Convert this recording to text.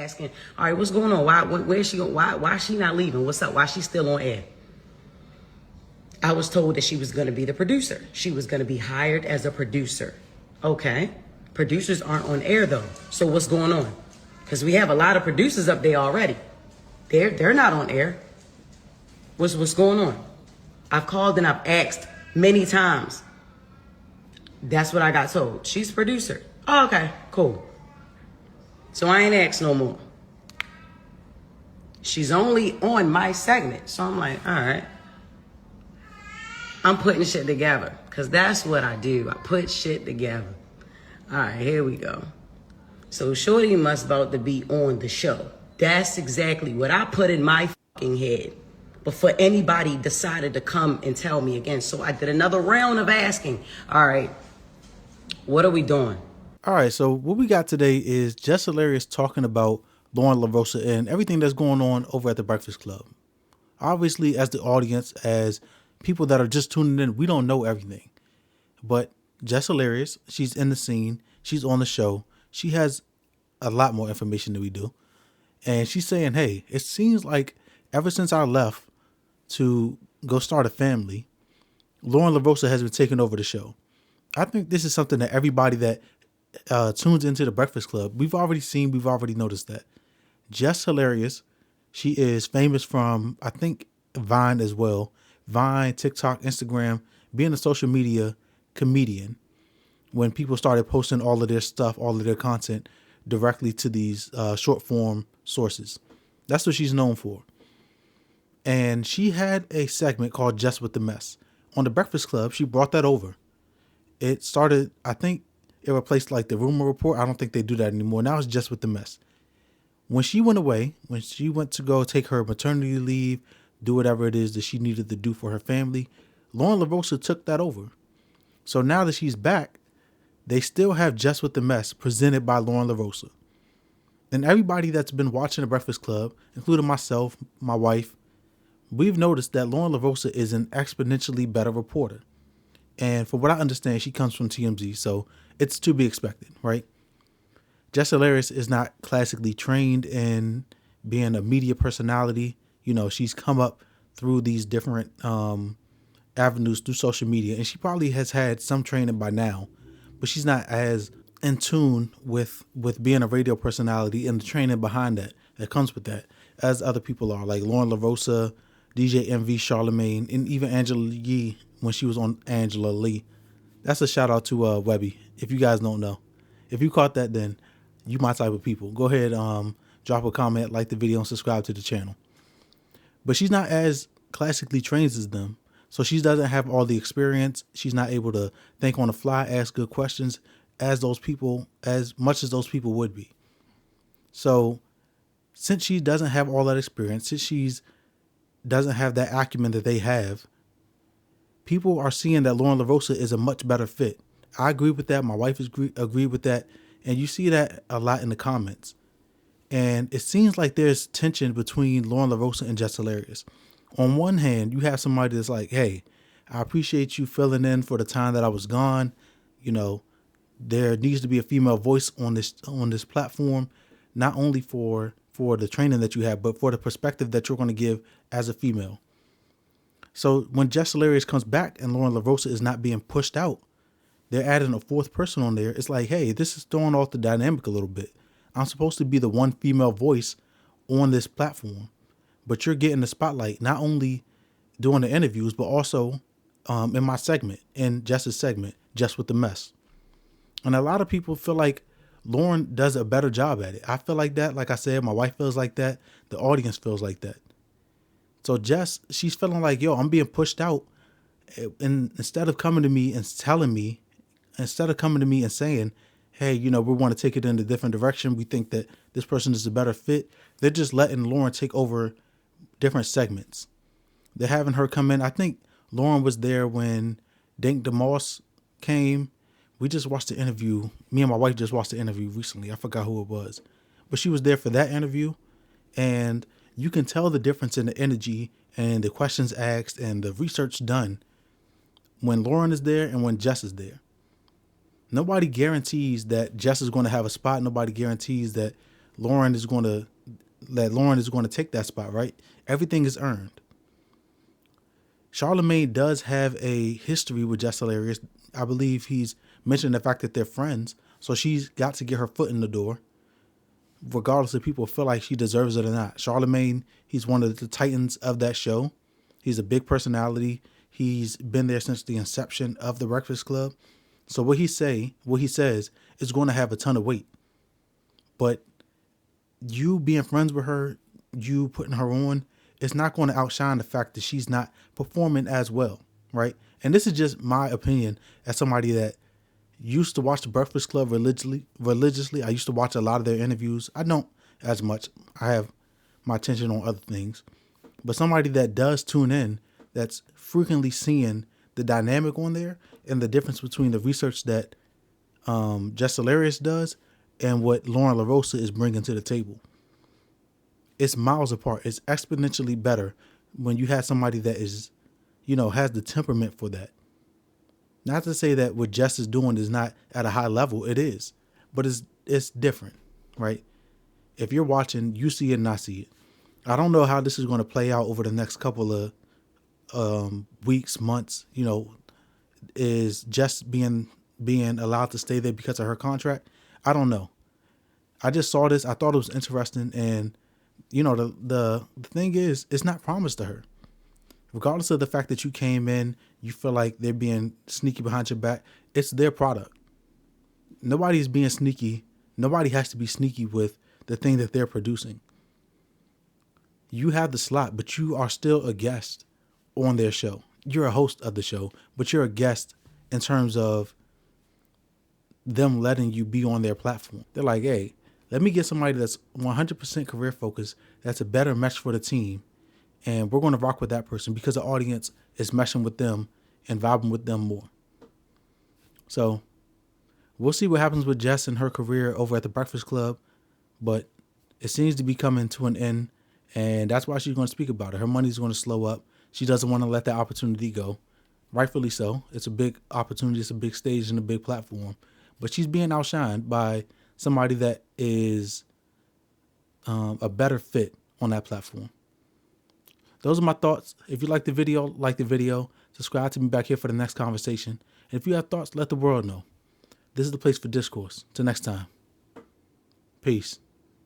asking, all right, what's going on? Where is she going? Why is she not leaving? What's up? Why is she still on air? I was told that she was going to be the producer. She was going to be hired as a producer. Okay. Producers aren't on air though. So what's going on? Because we have a lot of producers up there already. They're not on air. What's going on? I've called and I've asked many times. That's what I got told. She's a producer. Oh, okay, cool. So I ain't asked no more. She's only on my segment. So I'm like, all right. I'm putting shit together. Because that's what I do. I put shit together. All right, here we go. So Shorty must about to be on the show. That's exactly what I put in my fucking head. Before anybody decided to come and tell me again. So I did another round of asking. All right, what are we doing? All right, so what we got today is Jess Hilarious talking about Lauren LaRosa and everything that's going on over at the Breakfast Club. Obviously, as the audience, as people that are just tuning in, we don't know everything. But Jess Hilarious, she's in the scene. She's on the show. She has a lot more information than we do. And she's saying, hey, it seems like ever since I left to go start a family, Lauren LaRosa has been taking over the show. I think this is something that everybody that tunes into the Breakfast Club, we've already noticed that. Jess Hilarious, she is famous from, I think, Vine as well. Vine, TikTok, Instagram, being a social media comedian. When people started posting all of their stuff, all of their content directly to these short form sources. That's what she's known for. And she had a segment called Jess with the Mess. On the Breakfast Club, she brought that over. It started, I think it replaced like the Rumor Report. I don't think they do that anymore. Now it's Jess with the Mess. When she went away, when she went to go take her maternity leave, do whatever it is that she needed to do for her family, Lauren LaRosa took that over. So now that she's back, they still have Jess with the Mess presented by Lauren LaRosa. And everybody that's been watching the Breakfast Club, including myself, my wife, we've noticed that Lauren LaRosa is an exponentially better reporter. And from what I understand, she comes from TMZ, so it's to be expected, right? Jess Hilarious is not classically trained in being a media personality. You know, she's come up through these different avenues through social media, and she probably has had some training by now, but she's not as in tune with being a radio personality and the training behind that comes with that as other people are, like Lauren LaRosa, DJ MV, Charlamagne, and even Angela Yee when she was on Angela Lee. That's a shout out to Webby. If you guys don't know, if you caught that, then you my type of people. Go ahead, drop a comment, like the video, and subscribe to the channel. But she's not as classically trained as them, so she doesn't have all the experience. She's not able to think on the fly, ask good questions as much as those people would be. So since she doesn't have all that experience, since she's doesn't have that acumen that they have, people are seeing that Lauren LaRosa is a much better fit. I agree with that. My wife agreed with that. And you see that a lot in the comments. And it seems like there's tension between Lauren LaRosa and Jess Hilarious. On one hand, you have somebody that's like, hey, I appreciate you filling in for the time that I was gone. You know, there needs to be a female voice on this platform, not only for the training that you have, but for the perspective that you're going to give as a female. So when Jess Hilarious comes back and Lauren LaRosa is not being pushed out, they're adding a fourth person on there. It's like, hey, this is throwing off the dynamic a little bit. I'm supposed to be the one female voice on this platform, but you're getting the spotlight, not only doing the interviews, but also in my segment, in Jess's segment, Jess with the Mess. And a lot of people feel like Lauren does a better job at it. I feel like that. Like I said, my wife feels like that. The audience feels like that. So Jess, she's feeling like, yo, I'm being pushed out. And instead of coming to me and saying, hey, you know, we want to take it in a different direction, we think that this person is a better fit, they're just letting Lauren take over different segments. They're having her come in. I think Lauren was there when Dink DeMoss came. We just watched the interview. Me and my wife just watched the interview recently. I forgot who it was. But she was there for that interview. And you can tell the difference in the energy and the questions asked and the research done when Lauren is there and when Jess is there. Nobody guarantees that Jess is going to have a spot. Nobody guarantees that Lauren is going to take that spot, right? Everything is earned. Charlamagne does have a history with Jess Hilarious. I believe he's mentioned the fact that they're friends. So she's got to get her foot in the door, regardless if people feel like she deserves it or not. Charlamagne, he's one of the titans of that show. He's a big personality. He's been there since the inception of the Breakfast Club. So what he says is going to have a ton of weight. But you being friends with her, you putting her on, it's not going to outshine the fact that she's not performing as well, right? And this is just my opinion as somebody that used to watch the Breakfast Club religiously. I used to watch a lot of their interviews. I don't as much. I have my attention on other things. But somebody that does tune in, that's frequently seeing the dynamic on there and the difference between the research that Jess Hilarious does and what Lauren LaRosa is bringing to the table. It's miles apart. It's exponentially better when you have somebody that is, has the temperament for that. Not to say that what Jess is doing is not at a high level. It is. But it's different, right? If you're watching, you see it and I see it. I don't know how this is going to play out over the next couple of weeks, months. Is Jess being allowed to stay there because of her contract? I don't know. I just saw this. I thought it was interesting. And, the thing is, it's not promised to her. Regardless of the fact that you came in, you feel like they're being sneaky behind your back. It's their product. Nobody's being sneaky. Nobody has to be sneaky with the thing that they're producing. You have the slot, but you are still a guest on their show. You're a host of the show, but you're a guest in terms of them letting you be on their platform. They're like, hey, let me get somebody that's 100% career focused, that's a better match for the team, and we're going to rock with that person because the audience is meshing with them and vibing with them more. So we'll see what happens with Jess and her career over at the Breakfast Club, but it seems to be coming to an end, and that's why she's going to speak about it. Her money's going to slow up. She doesn't want to let that opportunity go. Rightfully so. It's a big opportunity. It's a big stage and a big platform. But she's being outshined by somebody that is a better fit on that platform. Those are my thoughts. If you like the video, subscribe to me back here for the next conversation. And if you have thoughts, let the world know. This is the place for discourse. Till next time. Peace.